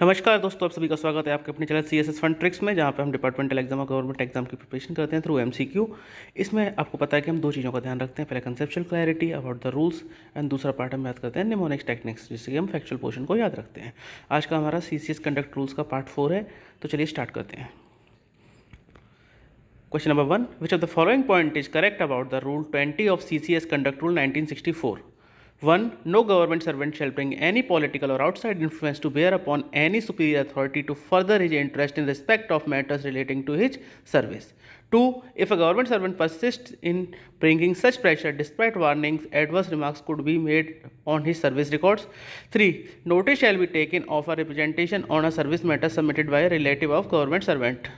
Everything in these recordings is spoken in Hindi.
नमस्कार दोस्तों, आप सभी का स्वागत है आपके अपने चैनल CSS फन ट्रिक्स में, जहां पे हम डिपार्टमेंटल एग्जाम और गवर्नमेंट एग्जाम की प्रिपरेशन करते हैं थ्रू MCQ। इसमें आपको पता है कि हम दो चीज़ों का ध्यान रखते हैं। पहले conceptual clarity about the rules and दूसरा पार्ट हम याद करते हैं निमोनिक्स टेक्निक्स, जिससे कि हम फैक्चुअल पोर्शन को याद रखते हैं। आज का हमारा CCS कंडक्ट रूल्स का पार्ट 4 है, तो चलिए स्टार्ट करते हैं। Question number 1, which of the following point is correct about the rule 20 of CCS conduct rule 1964? 1. No government servant shall bring any political or outside influence to bear upon any superior authority to further his interest in respect of matters relating to his service. 2. If a government servant persists in bringing such pressure despite warnings, adverse remarks could be made on his service records. 3. Notice shall be taken of a representation on a service matter submitted by a relative of government servant.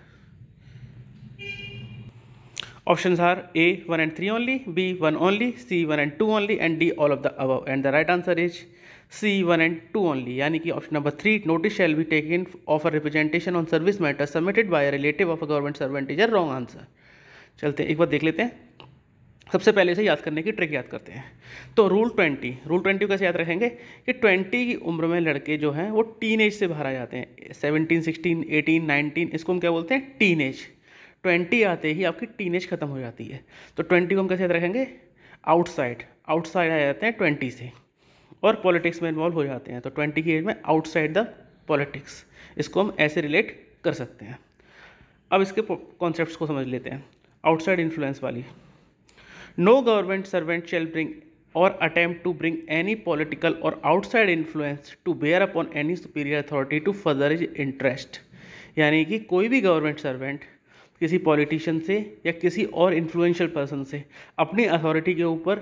Options are A 1 and 3 only, B 1 only, C 1 and 2 only, and D all of the above. And the right answer is C 1 and 2 only. यानी कि option number 3, notice shall be taken of a representation on service matter submitted by a relative of a government servant is a wrong answer. चलते हैं एक बार देख लेते हैं। सबसे पहले से याद करने की ट्रिक याद करते हैं। तो रूल 20 कैसे याद रखेंगे कि 20 की उम्र में लड़के जो हैं वो टीन एज से बाहर आ जाते हैं। 17, 16, 18, 19, इसको हम क्या बोलते हैं? Teen age. 20 आते ही आपकी टीनेज खत्म हो जाती है। तो 20 को हम कैसे याद रखेंगे? आउटसाइड आ जाते हैं 20 से, और पॉलिटिक्स में इन्वॉल्व हो जाते हैं। तो 20 की एज में आउटसाइड द पॉलिटिक्स, इसको हम ऐसे रिलेट कर सकते हैं। अब इसके कॉन्सेप्ट्स को समझ लेते हैं। आउटसाइड इन्फ्लुएंस वाली, no government servant shall bring or attempt to bring any political or outside influence to bear upon any superior authority to further his interest. यानी कि कोई भी गवर्नमेंट सर्वेंट किसी पॉलिटिशियन से या किसी और इन्फ्लुएंशियल पर्सन से अपनी अथॉरिटी के ऊपर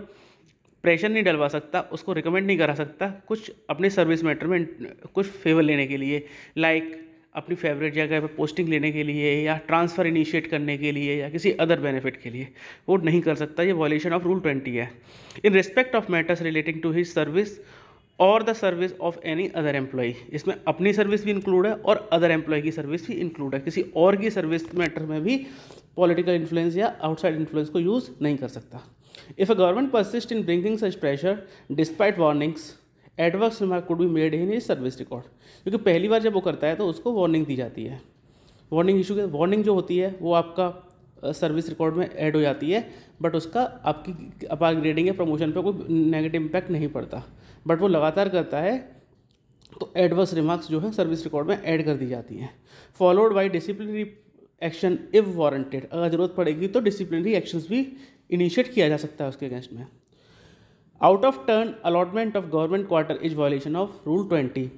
प्रेशर नहीं डलवा सकता, उसको रिकमेंड नहीं करा सकता कुछ अपने सर्विस मैटर में कुछ फेवर लेने के लिए, लाइक अपनी फेवरेट जगह पर पोस्टिंग लेने के लिए या ट्रांसफ़र इनिशिएट करने के लिए या किसी अदर बेनिफिट के लिए। वो नहीं कर सकता। ये वॉयलेशन ऑफ रूल 20 है। In respect of matters relating to his service or the service of any other employee, इसमें अपनी सर्विस भी इंक्लूड है और अदर एम्प्लॉय की सर्विस भी इंक्लूड है। किसी और की सर्विस मैटर में भी पॉलिटिकल इन्फ्लुएंस या आउटसाइड इन्फ्लुएंस को यूज़ नहीं कर सकता। If a government persist in bringing such pressure despite warnings, adverse remark could be made in his service record. क्योंकि पहली बार जब वो करता है तो उसको वार्निंग दी जाती है। वार्निंग जो होती है वो आपका सर्विस रिकॉर्ड में ऐड हो जाती है, बट उसका आपकी अपार ग्रेडिंग या प्रमोशन पे कोई नेगेटिव इम्पैक्ट नहीं पड़ता। बट वो लगातार करता है तो एडवर्स रिमार्क्स जो है सर्विस रिकॉर्ड में ऐड कर दी जाती हैं। Followed by disciplinary action if warranted, अगर ज़रूरत पड़ेगी तो डिसिप्लिनरी एक्शंस भी इनिशिएट किया जा सकता है उसके अगेंस्ट में। Out of turn allotment of government quarter is violation of rule 20।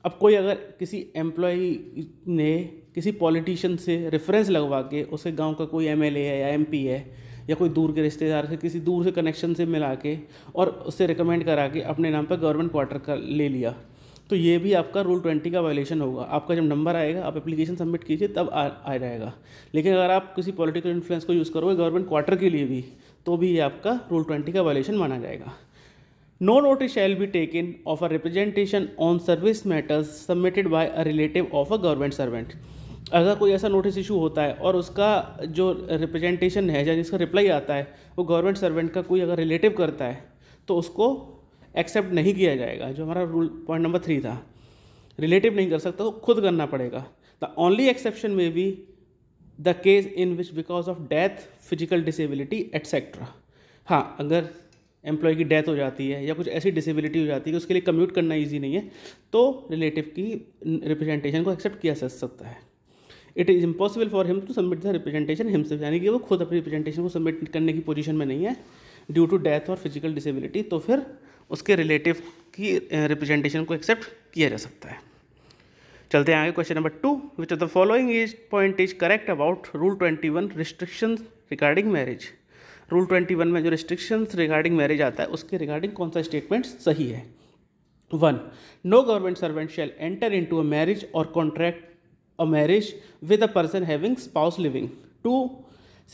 अब कोई अगर किसी एम्प्लॉई ने किसी पॉलिटिशियन से रेफरेंस लगवा के उसके गांव का कोई MLA है या MP है या कोई दूर के रिश्तेदार से किसी दूर से कनेक्शन से मिला के और उससे रिकमेंड करा के अपने नाम पर गवर्नमेंट क्वार्टर का ले लिया, तो ये भी आपका रूल 20 का वायलेशन होगा। आपका जब नंबर आएगा, आप एप्लीकेशन सबमिट कीजिए तब आ जाएगा। लेकिन अगर आप किसी पॉलिटिकल इन्फ्लुएंस को यूज़ करोगे गवर्नमेंट क्वार्टर के लिए भी, तो भी ये आपका रूल 20 का वायलेशन माना जाएगा। No notice shall be taken of a representation on service matters submitted by a relative of a government servant. अगर कोई ऐसा नोटिस इशू होता है और उसका जो रिप्रेजेंटेशन है या जिसका रिप्लाई आता है वो गवर्नमेंट सर्वेंट का कोई अगर रिलेटिव करता है तो उसको एक्सेप्ट नहीं किया जाएगा। जो हमारा रूल पॉइंट नंबर 3 था, रिलेटिव नहीं कर सकता तो खुद करना पड़ेगा। द ओनली एक्सेप्शन में be the case in which because of death, physical disability etcetera. हाँ, अगर एम्प्लॉय की डेथ हो जाती है या कुछ ऐसी डिसेबिलिटी हो जाती है कि उसके लिए कम्यूट करना ईजी नहीं है, तो रिलेटिव की रिप्रेजेंटेशन को एक्सेप्ट किया जा सकता है। It is impossible for him to submit the representation himself, यानी कि वो खुद अपनी रिप्रेजेंटेशन को सबमिट करने की पोजीशन में नहीं है ड्यू टू डेथ और फिजिकल डिसेबिलिटी, तो फिर उसके रिलेटिव की रिप्रेजेंटेशन को एक्सेप्ट किया जा सकता है। चलते हैं आगे। Question number 2, which of the following is point is correct about rule 21 restrictions regarding marriage. Rule 21 में जो रिस्ट्रिक्शंस रिगार्डिंग मैरिज आता है उसके रिगार्डिंग कौन सा स्टेटमेंट सही है? 1. No government servant shall enter into a marriage or contract a marriage with a person having spouse living. 2.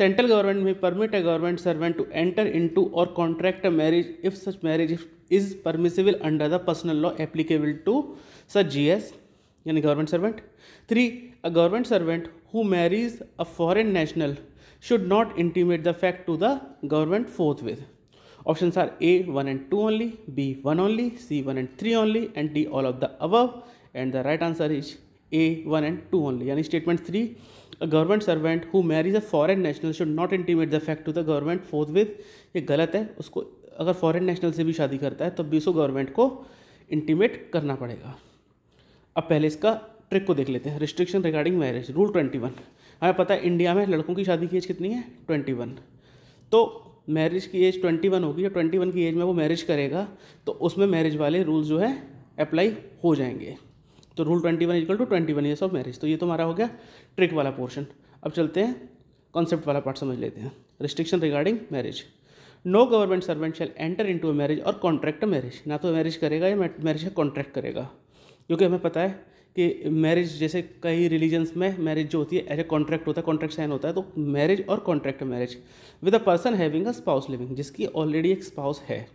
Central government may permit a government servant to enter into or contract a marriage if such marriage is permissible under the personal law applicable to such GS, yani government servant. 3. A government servant who marries a foreign national should not intimate the fact to the government forthwith. Options are A 1 and 2 only, B 1 only, C 1 and 3 only, and D all of the above. And the right answer is A1 and 2 only. यानी statement 3, a government servant who marries a foreign national should not intimate the fact to the government forthwith. ये गलत है, उसको अगर फॉरेन नेशनल से भी शादी करता है तब भी उसको गवर्नमेंट को इंटीमेट करना पड़ेगा। अब पहले इसका ट्रिक को देख लेते हैं। Restriction regarding marriage, rule 21। हमें पता है इंडिया में लड़कों की शादी की एज कितनी है, 21। तो मैरिज की एज 21 होगी, जब 21 की एज में वो मैरिज करेगा तो उसमें मैरिज वाले रूल्स जो है अप्लाई हो जाएंगे। तो rule 21 equal to 21 years of marriage. तो ये तो हमारा हो गया ट्रिक वाला पोर्शन। अब चलते हैं कॉन्सेप्ट वाला पार्ट समझ लेते हैं। Restriction regarding marriage, no government servant shall enter into a marriage or contract a marriage. ना तो मैरिज करेगा या मैरिज का कॉन्ट्रैक्ट करेगा, क्योंकि हमें पता है कि मैरिज जैसे कई रिलीजन्स में मैरिज जो होती है एज ए कॉन्ट्रैक्ट होता है, कॉन्ट्रैक्ट साइन होता है। तो marriage or contract marriage with a person having a spouse living, जिसकी ऑलरेडी एक स्पाउस है,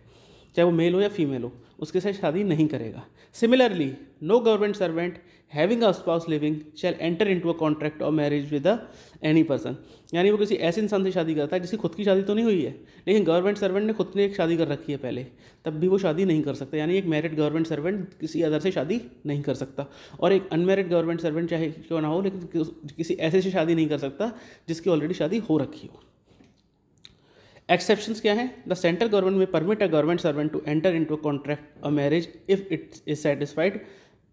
चाहे वो मेल हो या फीमेल हो, उसके साथ शादी नहीं करेगा। Similarly no government servant having a spouse living shall enter into a contract or marriage with a any person. यानी वो किसी ऐसे इंसान से शादी करता है जिसकी खुद की शादी तो नहीं हुई है, लेकिन गवर्नमेंट सर्वेंट ने खुद ने एक शादी कर रखी है पहले, तब भी वो शादी नहीं कर सकता। यानी एक मैरिड गवर्नमेंट सर्वेंट किसी अदर से शादी नहीं कर सकता, और एक अनमैरिड गवर्नमेंट सर्वेंट चाहे क्यों ना हो लेकिन किसी ऐसे से शादी नहीं कर सकता जिसकी ऑलरेडी शादी हो रखी हो। एक्सेप्शंस क्या हैं? The central government may permit a government servant to enter into a contract a marriage if it is satisfied.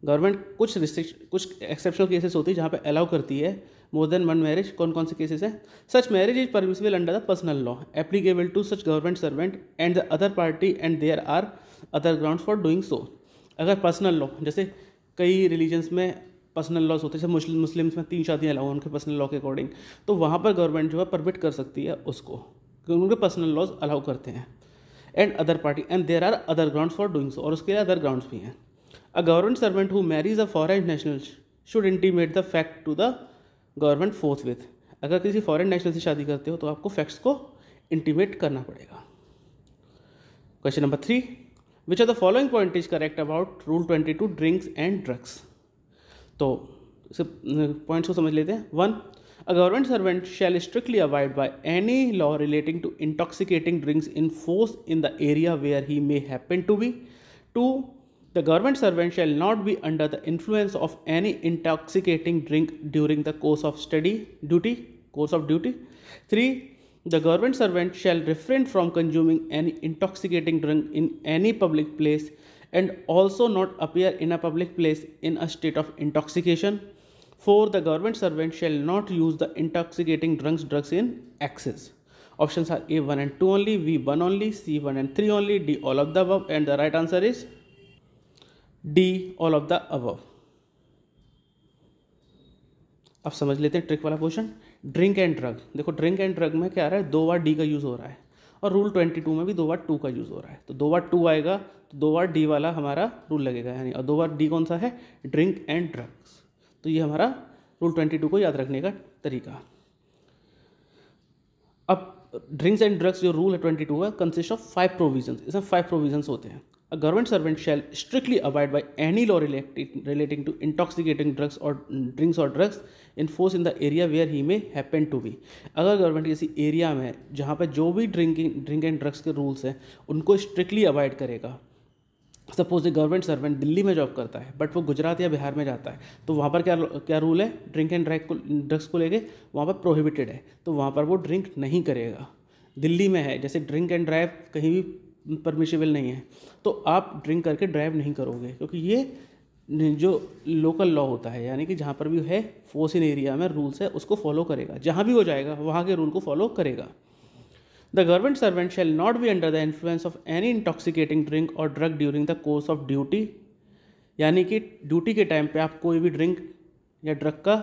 Government कुछ एक्सेप्शनल केसेस होती है जहाँ पे अलाउ करती है मोर देन वन मैरिज। कौन कौन से केसेस हैं? Such marriage is permissible under the personal law applicable to such government servant and the other party and there are other grounds for doing so. अगर पर्सनल लॉ, जैसे कई रिलीजन्स में पर्सनल लॉज होते हैं, जैसे मुस्लिम्स में 3 शादियाँ अलाउ उनके पर्सनल लॉ के अकॉर्डिंग, तो वहाँ पर गवर्नमेंट जो है परमिट कर सकती है उसको, क्योंकि उनके पर्सनल लॉज अलाउ करते हैं। And other party and there are other grounds for doing so, और उसके लिए अदर ग्राउंड्स भी हैं। A government servant who marries a foreign national should intimate the fact to the government forthwith. अगर किसी फॉरेन नेशनल से शादी करते हो तो आपको फैक्ट्स को इंटीमेट करना पड़ेगा। Question number 3, which are the following point is correct about rule 22 drinks and drugs. तो इसे पॉइंट्स को समझ लेते हैं। 1, a government servant shall strictly abide by any law relating to intoxicating drinks in force in the area where he may happen to be. 2, the government servant shall not be under the influence of any intoxicating drink during the course of duty. 3, the government servant shall refrain from consuming any intoxicating drink in any public place and also not appear in a public place in a state of intoxication. 4, the government servant shall not use the intoxicating drugs in excess. Options are A 1 and 2 only, B 1 only, C 1 and 3 only, D all of the above, and the right answer is D all of the above. अब समझ लेते हैं ट्रिक वाला क्वेश्चन। ड्रिंक एंड ड्रग, देखो ड्रिंक एंड ड्रग में क्या आ रहा है, 2 बार डी का यूज़ हो रहा है, और रूल 22 में भी 2 बार 2 का यूज़ हो रहा है। तो 2 बार 2 आएगा तो 2 बार डी वाला हमारा रूल लगेगा, यानी और 2 बार डी कौन सा है, ड्रिंक एंड ड्रग्स। तो ये हमारा रूल 22 को याद रखने का तरीका। अब ड्रिंक्स एंड ड्रग्स जो रूल है 22 है कंसिस्ट ऑफ 5 प्रोविजंस। इसमें 5 प्रोविजंस होते हैं। A government servant shall strictly abide by any law relating to intoxicating drugs or drinks or drugs in force in the area where he may happen to be. अगर गवर्नमेंट किसी एरिया में जहाँ पर जो भी ड्रिंक एंड ड्रग्स के रूल्स हैं उनको स्ट्रिक्टली अवॉइड करेगा। सपोज एक गवर्नमेंट सर्वेंट दिल्ली में जॉब करता है बट वो गुजरात या बिहार में जाता है, तो वहाँ पर क्या रूल है, ड्रिंक एंड ड्रग्स को लेके वहाँ पर प्रोहिबिटेड है, तो वहाँ पर वो ड्रिंक नहीं करेगा। दिल्ली में है, जैसे ड्रिंक एंड ड्राइव कहीं भी परमिशेबल नहीं है, तो आप ड्रिंक करके ड्राइव नहीं करोगे, क्योंकि ये जो लोकल लॉ होता है, यानी कि जहाँ पर भी है फोर्स इन एरिया में रूल्स है उसको फॉलो करेगा, जहाँ भी वो जाएगा वहाँ के रूल को फॉलो करेगा। The government servant shall not be under the influence of any intoxicating drink or drug during the course of duty, यानी कि ड्यूटी के टाइम पे आप कोई भी ड्रिंक या ड्रग का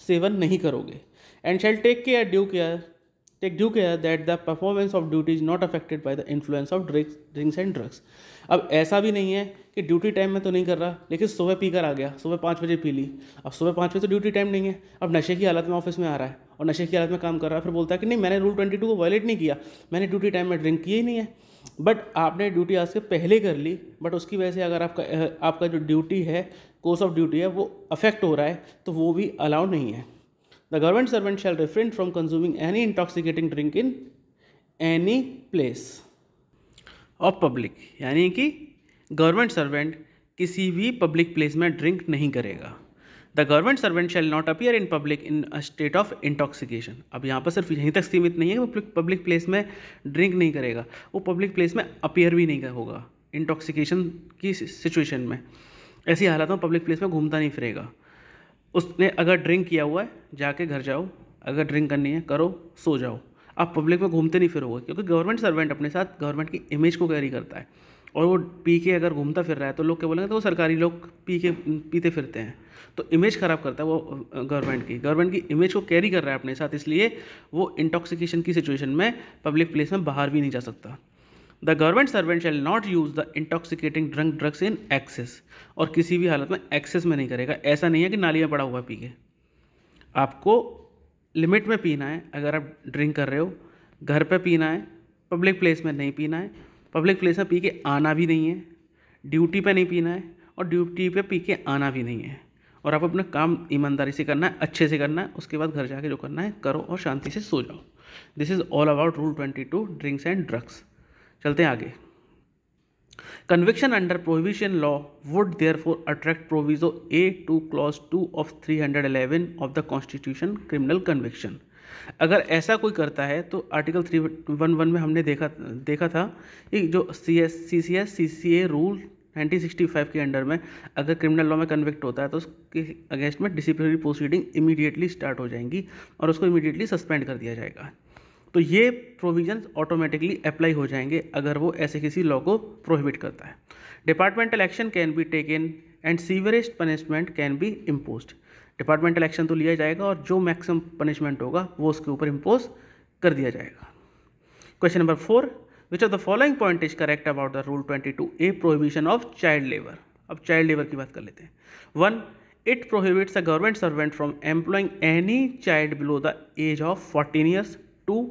सेवन नहीं करोगे। And shall take due care that the performance of duty is not affected by the influence of drinks and drugs। अब ऐसा भी नहीं है कि ड्यूटी टाइम में तो नहीं कर रहा, लेकिन सुबह पी कर आ गया, सुबह 5 बजे पी ली। अब सुबह 5 बजे तो ड्यूटी टाइम नहीं है, अब नशे की हालत में ऑफिस में आ रहा है और नशे की हालत में काम कर रहा है, फिर बोलता है कि नहीं मैंने रूल 22 को वायलेट नहीं किया, मैंने ड्यूटी टाइम में ड्रिंक किया ही नहीं है। बट आपने ड्यूटी आज से पहले कर ली, बट उसकी वजह से अगर आपका जो ड्यूटी है, कोर्स ऑफ ड्यूटी है, वो अफेक्ट हो रहा है, तो वो भी अलाउड नहीं है। The government servant shell refrain from consuming any intoxicating drink in any place of public, यानी कि गवर्नमेंट सर्वेंट किसी भी पब्लिक प्लेस में ड्रिंक नहीं करेगा। The government servant shall not appear in public in a state of intoxication. अब यहाँ पर सिर्फ यहीं तक सीमित नहीं है वो पब्लिक प्लेस में ड्रिंक नहीं करेगा, वो पब्लिक प्लेस में अपीयर भी नहीं होगा इंटॉक्सिकेशन की सिचुएशन में। ऐसी हालत में पब्लिक प्लेस में घूमता नहीं फिरेगा। उसने अगर ड्रिंक किया हुआ है जाके घर जाओ, अगर ड्रिंक करनी है करो, सो जाओ। आप पब्लिक में घूमते नहीं फिरोगे, क्योंकि गवर्नमेंट सर्वेंट अपने साथ गवर्नमेंट की इमेज को कैरी करता है, और वो पी के अगर घूमता फिर रहा है तो लोग क्या बोलेंगे, तो वो सरकारी लोग पीते फिरते हैं, तो इमेज ख़राब करता है वो गवर्नमेंट की इमेज को कैरी कर रहा है अपने साथ, इसलिए वो इंटॉक्सिकेशन की सिचुएशन में पब्लिक प्लेस में बाहर भी नहीं जा सकता। The government servant shall not use the intoxicating drugs in excess, और किसी भी हालत में एक्सेस में नहीं करेगा। ऐसा नहीं है कि नाली में पड़ा हुआ पी के, आपको लिमिट में पीना है। अगर आप ड्रिंक कर रहे हो घर पे पीना है, पब्लिक प्लेस में नहीं पीना है। पब्लिक प्लेस में पी के आना भी नहीं है, ड्यूटी पे नहीं पीना है, और ड्यूटी पे पी के आना भी नहीं है। और आप अपना काम ईमानदारी से करना है, अच्छे से करना है, उसके बाद घर जाके जो करना है करो और शांति से सो जाओ। This is all about rule 22 drinks and drugs. चलते हैं आगे। Conviction under prohibition law would therefore attract proviso A2 clause 2 of 311 of the constitution criminal conviction. अगर ऐसा कोई करता है तो आर्टिकल 311 में हमने देखा था कि जो CCA रूल 1965 के अंडर में अगर क्रिमिनल लॉ में कन्विक्ट होता है तो उसके अगेंस्ट में डिसिप्लिनरी प्रोसीडिंग इमीडिएटली स्टार्ट हो जाएंगी और उसको इमीडिएटली सस्पेंड कर दिया जाएगा। तो ये प्रोविजंस ऑटोमेटिकली अप्लाई हो जाएंगे अगर वो ऐसे किसी लॉ को प्रोहिबिट करता है। Departmental action can be taken and severest punishment can be imposed. Departmental action तो लिया जाएगा और जो मैक्सिमम पनिशमेंट होगा वो उसके ऊपर इम्पोज कर दिया जाएगा। Question number 4, which of the following point is correct about the rule 22A prohibition of child labour. अब चाइल्ड लेबर की बात कर लेते हैं। 1, it prohibits a government servant from employing any child below the age of 14 years. 2,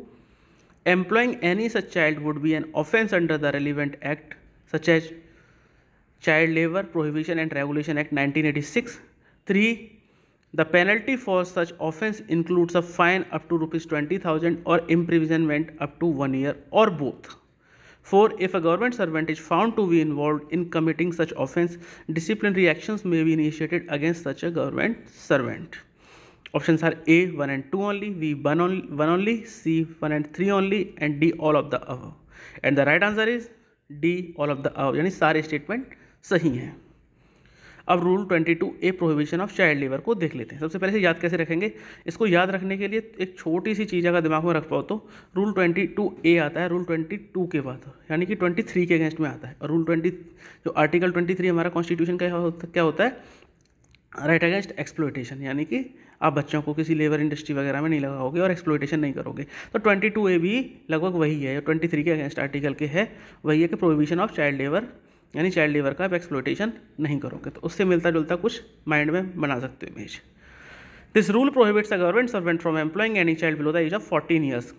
employing any such child would be an offence under the relevant act such as Child Labour Prohibition and Regulation Act 1986. 3, the penalty for such offence includes a fine up to rupees 20,000 or imprisonment up to 1 year or both. 4, if a government servant is found to be involved in committing such offence, disciplinary actions may be initiated against such a government servant. Options are A 1 and 2 only, B 1 only, C 1 and 3 only, and D all of the above. And the right answer is D all of the above, यानी सारे स्टेटमेंट सही हैं। अब rule 22A prohibition of child labour को देख लेते हैं। सबसे पहले से याद कैसे रखेंगे, इसको याद रखने के लिए एक छोटी सी चीज़ अगर दिमाग में रख पाओ तो रूल 22A आता है रूल 22 के बाद, यानी कि 23 के अगेंस्ट में आता है। और रूल 20 जो आर्टिकल 23 हमारा कॉन्स्टिट्यूशन का क्या होता है, राइट अगेंस्ट एक्सप्लॉयटेशन, यानी कि आप बच्चों को किसी लेबर इंडस्ट्री वगैरह में नहीं लगाओगे और एक्सप्लॉयटेशन नहीं करोगे। तो 22A भी लगभग वही है, 23 के अगेंस्ट आर्टिकल के है, वही है कि प्रोहिबिशन ऑफ चाइल्ड लेबर, यानी चाइल्ड लेबर का आप एक्सप्लॉयटेशन नहीं करोगे। तो उससे मिलता जुलता कुछ माइंड में बना सकते हो image. This rule prohibits a government servant from employing any child below the age of 14 years.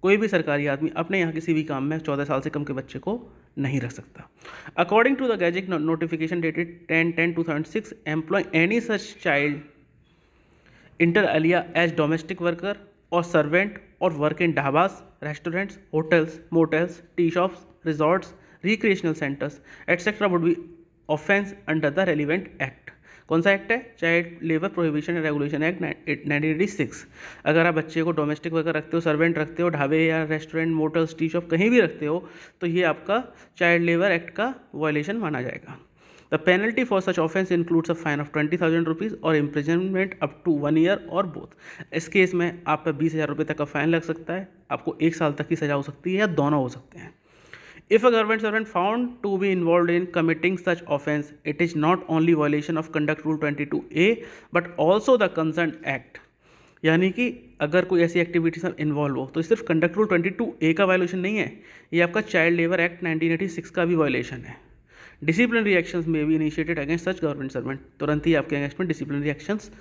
कोई भी सरकारी आदमी अपने यहाँ किसी भी काम में 14 साल से कम के बच्चे को नहीं रख सकता। According to the gazette notification dated 10/10/2006, employ any such child inter alia as domestic worker or servant or work in dhabas, restaurants, hotels, motels, tea shops, resorts, recreational centres etcetera would be offence under the relevant act. कौन सा एक्ट है, child labour prohibition and regulation act 1986। अगर आप बच्चे को डोमेस्टिक वर्कर रखते हो, सर्वेंट रखते हो, ढाबे या रेस्टोरेंट, मोटल्स, टी शॉप कहीं भी रखते हो, तो ये आपका चाइल्ड लेबर एक्ट का वायलेशन माना जाएगा। The penalty for such offence includes a fine of 20,000 rupees और इम्प्रिजनमेंट अप टू 1 ईयर और बोथ। इस केस में आप पर 20,000 रुपये तक का फाइन लग सकता है, आपको 1 साल तक की सजा हो सकती है, या दोनों हो सकते हैं। If a government servant found to be involved in committing such offence, it is not only violation of Conduct Rule 22A but also the Concerned Act। यानी कि अगर कोई ऐसी एक्टिविटीज में इन्वॉल्व हो तो सिर्फ कंडक्ट रूल 22A का वायलेशन नहीं है, ये आपका चाइल्ड लेबर एक्ट 1986 का भी वायलेशन है। डिसिप्लिनरी एक्शंस में भी इनिशिएटेड अगेंस्ट सच गवर्नमेंट सर्वेंट, तुरंत ही आपके अगेंस्ट में डिसिप्लिनरी एक्शंस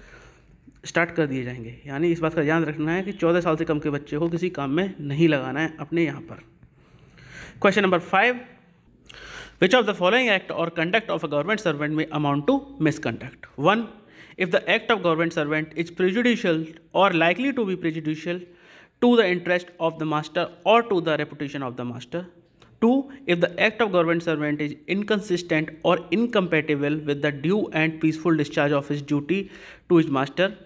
स्टार्ट कर दिए जाएंगे। यानी इस बात का ध्यान रखना है कि 14 साल से कम के बच्चे को किसी काम में नहीं लगाना है अपने यहाँ पर। Question number 5, which of the following act or conduct of a government servant may amount to misconduct? 1, if the act of government servant is prejudicial or likely to be prejudicial to the interest of the master or to the reputation of the master. 2. If the act of government servant is inconsistent or incompatible with the due and peaceful discharge of his duty to his master.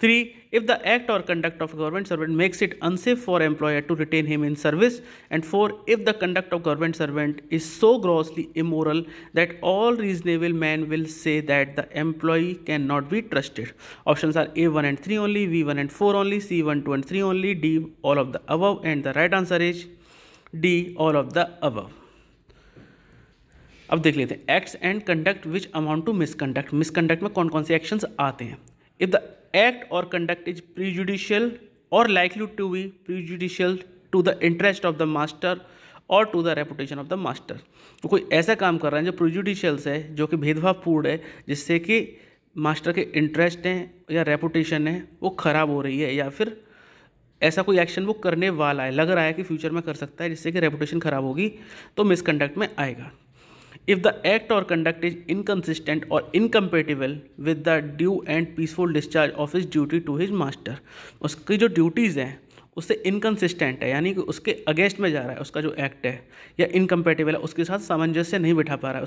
3. If the act or conduct of a government servant makes it unsafe for employer to retain him in service. And 4. If the conduct of government servant is so grossly immoral that all reasonable men will say that the employee cannot be trusted. Options are A 1 and 3 only, B 1 and 4 only, C 1, 2 and 3 only, D all of the above, and the right answer is D all of the above. अब देख लेते हैं acts and conduct which amount to misconduct. Misconduct में कौन कौन से एक्शंस आते हैं. If the act or conduct is prejudicial or likely to be prejudicial to the interest of the master or to the reputation of the master. तो कोई ऐसा काम कर रहा है जो प्रीजुडिशियल्स है, जो कि भेदभावपूर्ण है, जिससे कि मास्टर के इंटरेस्ट हैं या रेपुटेशन है वो ख़राब हो रही है, या फिर ऐसा कोई एक्शन वो करने वाला है, लग रहा है कि फ्यूचर में कर सकता है, जिससे कि रेपुटेशन ख़राब होगी, तो मिसकंडक्ट में आएगा. If the act or conduct is inconsistent or incompatible with the due and peaceful discharge of his duty to his master. उसकी जो ड्यूटीज़ हैं उससे इनकन्सिस्टेंट है, यानी कि उसके अगेंस्ट में जा रहा है उसका जो एक्ट है, या इनकम्पेटिबल है, उसके साथ सामंजस्य नहीं बिठा पा रहा है,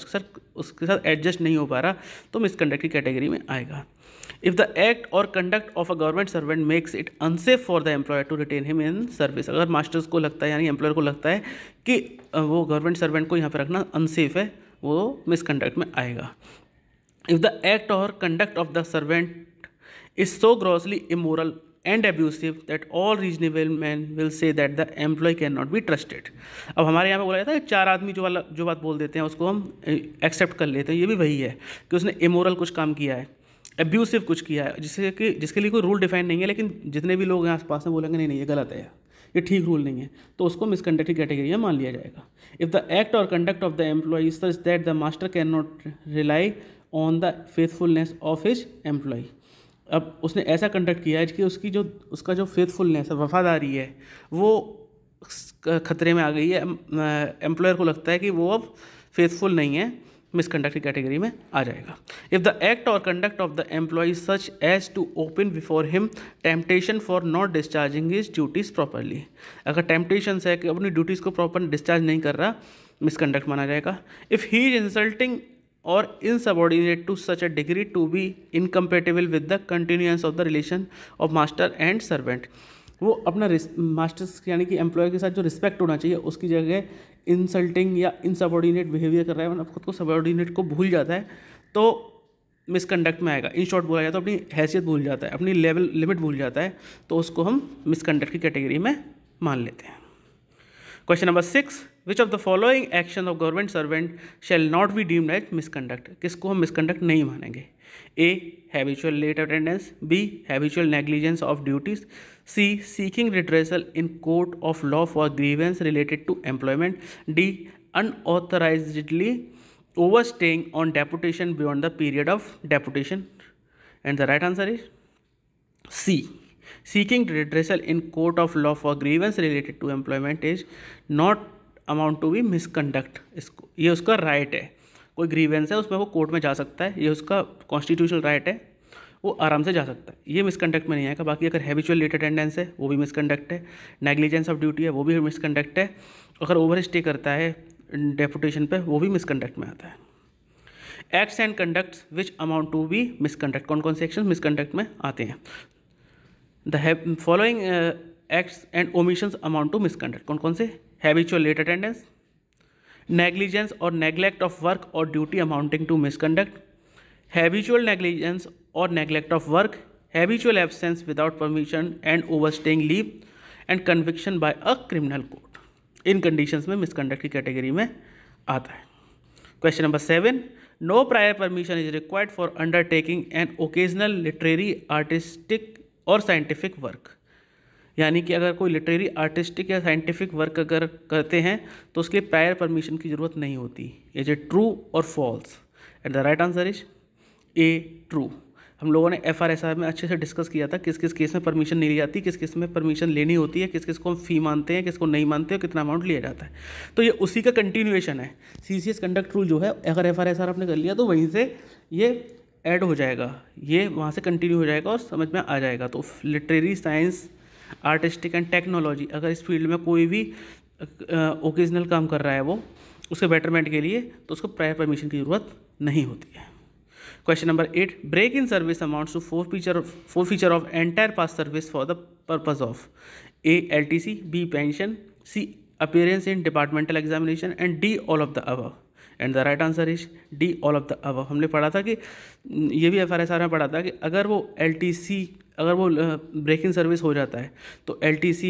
उसके साथ एडजस्ट नहीं हो पा रहा, तो मिसकंडक्ट की कैटेगरी में आएगा. If the act or conduct of a government servant makes it unsafe for the employer to retain him in service. अगर मास्टर्स को लगता है, यानी एम्प्लॉयर को लगता है कि वो गवर्नमेंट सर्वेंट को यहाँ पर रखना अनसेफ है, वो मिसकंडक्ट में आएगा. If the act or conduct of the servant is so grossly immoral and abusive that all reasonable men will say that the employee cannot be trusted. अब हमारे यहाँ पे बोला जाता है चार आदमी जो बात बोल देते हैं उसको हम एक्सेप्ट कर लेते हैं. ये भी वही है कि उसने इमोरल कुछ काम किया है, एब्यूसिव कुछ किया है, जिसके लिए कोई रूल डिफाइन नहीं है, लेकिन जितने भी लोग आस पास में बोलेंगे नहीं ये गलत है, ये ठीक रूल नहीं है, तो उसको मिसकंडक्ट की कैटेगरी में मान लिया जाएगा. If the act or conduct of the employee such that the master can not rely on the faithfulness of his employee. अब उसने ऐसा कंडक्ट किया है कि उसका जो फेथफुलनेस है, वफादारी है, वो खतरे में आ गई है. एम्प्लॉयर को लगता है कि वो अब फेथफुल नहीं है, मिसकंडक्ट की कैटेगरी में आ जाएगा. If the act or conduct of the employee such as to open before him temptation for not discharging his duties properly. अगर टेम्पटेशन है कि अपनी ड्यूटीज़ को प्रॉपर डिस्चार्ज नहीं कर रहा, मिसकंडक्ट माना जाएगा. If he is insulting or insubordinate to such a degree to be incompatible with the continuance of the relation of master and servant. वो अपना मास्टर्स यानी कि एम्प्लॉय के साथ जो रिस्पेक्ट होना चाहिए उसकी जगह इंसल्टिंग या इनसबॉर्डिनेट बिहेवियर कर रहा है, मतलब खुद को सबॉर्डिनेट को भूल जाता है, तो मिसकंडक्ट में आएगा. इन शॉर्ट बोला जाए तो अपनी हैसियत भूल जाता है, अपनी लिमिट भूल जाता है, तो उसको हम मिसकंडक्ट की कैटेगरी में मान लेते हैं. Question number 6. Which of the following action of government servant shall not be deemed as misconduct. किसको हम मिसकंडक्ट नहीं मानेंगे. A habitual late attendance, B habitual negligence of duties, C seeking redressal in court of law for grievance related to employment, D unauthorisedly overstaying on deputation beyond the period of deputation. And the right answer is C. Seeking redressal in court of law for grievance related to employment is not amount to be misconduct. इसको ये उसका राइट है. कोई ग्रीवेंस है उसमें वो कोर्ट में जा सकता है, ये उसका कॉन्स्टिट्यूशनल राइट है, वो आराम से जा सकता है, ये मिसकंडक्ट में नहीं आएगा. बाकी अगर हैबिचुअल लेट अटेंडेंस है वो भी मिसकंडक्ट है, नेग्लिजेंस ऑफ ड्यूटी है वो भी मिसकंडक्ट है, अगर ओवर स्टे करता है डेपुटेशन पे वो भी मिसकंडक्ट में आता है. Acts and conducts which amount to be misconduct. कौन कौन से एक्शन मिसकंडक्ट में आते हैं. The following acts and omissions amount to misconduct. कौन कौन से. Habitual late attendance, negligence or neglect of work or duty amounting to misconduct, habitual negligence or neglect of work, habitual absence without permission and overstaying leave, and conviction by a criminal court. In conditions में misconduct की category में आता है. Question number 7. No prior permission is required for undertaking an occasional literary, artistic और साइंटिफिक वर्क. यानी कि अगर कोई लिटरेरी, आर्टिस्टिक या साइंटिफिक वर्क अगर करते हैं तो उसके लिए प्रायर परमिशन की ज़रूरत नहीं होती. Is A true or false. And the right answer is A true. हम लोगों ने FRSR में अच्छे से डिस्कस किया था किस किस केस में परमिशन नहीं ली जाती, किस किस में परमिशन लेनी होती है, किस किस को हम फ़ी मानते हैं, किसको नहीं मानते और कितना अमाउंट लिया जाता है. तो ये उसी का कंटिन्यूएशन है. CCS कंडक्ट रूल जो है, अगर FRSR आपने कर लिया तो वहीं से ये ऐड हो जाएगा, ये वहाँ से कंटिन्यू हो जाएगा और समझ में आ जाएगा. तो literary, science, artistic and technology, अगर इस फील्ड में कोई भी ओकेजनल काम कर रहा है वो उसके बेटरमेंट के लिए, तो उसको प्रायर परमिशन की ज़रूरत नहीं होती है। Question number 8, break in service amounts to forfeiture of entire past service for the purpose of a LTC, B pension, C appearance in departmental examination and D all of the above. And the right answer is D all of the above. हमने पढ़ा था कि ये भी FRSR में पढ़ा था कि अगर वो LTC अगर वो ब्रेक इन सर्विस हो जाता है तो LTC,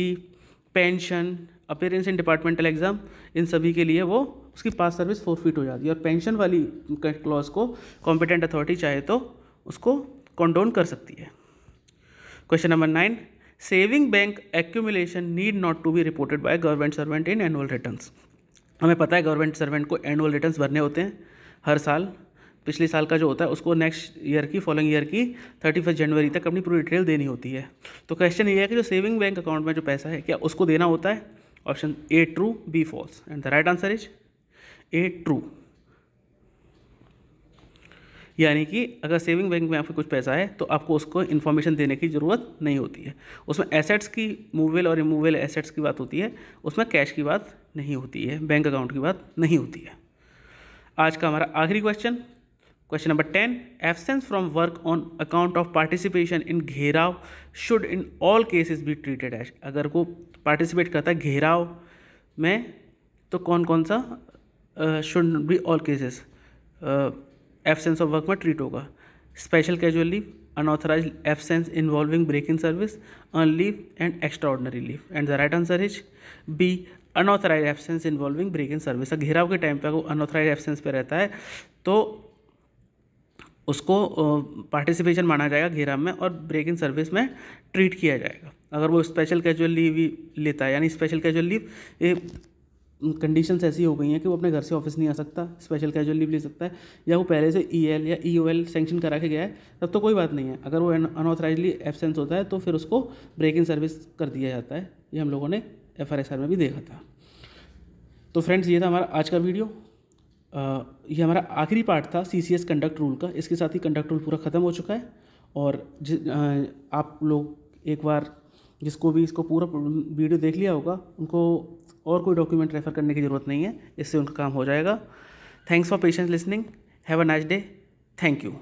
pension, appearance in departmental exam, इन सभी के लिए वो उसकी पास सर्विस फोरफिट हो जाती है। और पेंशन वाली क्लॉज को कॉम्पिटेंट अथॉरिटी चाहे तो उसको कंडोन कर सकती है। Question number 9, saving bank accumulation need not to be reported by government servant in annual returns. हमें पता है गवर्नमेंट सर्वेंट को एनुअल रिटर्न्स भरने होते हैं हर साल। पिछले साल का जो होता है उसको नेक्स्ट ईयर की फॉलोइंग ईयर की 31 जनवरी तक अपनी पूरी डिटेल देनी होती है। तो क्वेश्चन ये है कि जो सेविंग बैंक अकाउंट में जो पैसा है क्या उसको देना होता है? Option A true, B false. And the right answer is A true. यानी कि अगर सेविंग बैंक में आपके कुछ पैसा है तो आपको उसको इन्फॉर्मेशन देने की ज़रूरत नहीं होती है। उसमें एसेट्स की मूवेबल और रिमूवेबल एसेट्स की बात होती है, उसमें कैश की बात नहीं होती है, बैंक अकाउंट की बात नहीं होती है। आज का हमारा आखिरी question, question number 10, absence from work on account of participation in gherao should in all cases be treated as. अगर को पार्टिसिपेट करता है घेराव में तो कौन कौन सा should be all cases absence of work में ट्रीट होगा? Special casual leave, unauthorised absence involving break in service, earn leave and extra ordinary leave. And the right answer is B unauthorised absence involving break in service. घेराव के टाइम पे वो अनऑथराइज एब्सेंस पे रहता है तो उसको पार्टिसिपेशन माना जाएगा घेराव में और ब्रेक इन सर्विस में ट्रीट किया जाएगा। अगर वो स्पेशल कैजुअल लीव ही लेता है, यानी स्पेशल कैजुअल लीव ये कंडीशंस ऐसी हो गई हैं कि वो अपने घर से ऑफिस नहीं आ सकता, स्पेशल कैजुअल लीव ले सकता है, या वो पहले से EL या EOL सेंक्शन करा के गया है तब तो कोई बात नहीं है। अगर वो अनऑथराइजली एब्सेंस होता है तो फिर उसको ब्रेक इन सर्विस कर दिया जाता है। ये हम लोगों ने FRSR में भी देखा था। तो फ्रेंड्स, ये था हमारा आज का वीडियो। ये हमारा आखिरी पार्ट था CCS कंडक्ट रूल का। इसके साथ ही कंडक्ट रूल पूरा ख़त्म हो चुका है। और आप लोग एक बार जिसको भी इसको पूरा वीडियो देख लिया होगा उनको और कोई डॉक्यूमेंट रेफर करने की ज़रूरत नहीं है, इससे उनका काम हो जाएगा। Thanks for patience listening. Have a nice day. Thank you.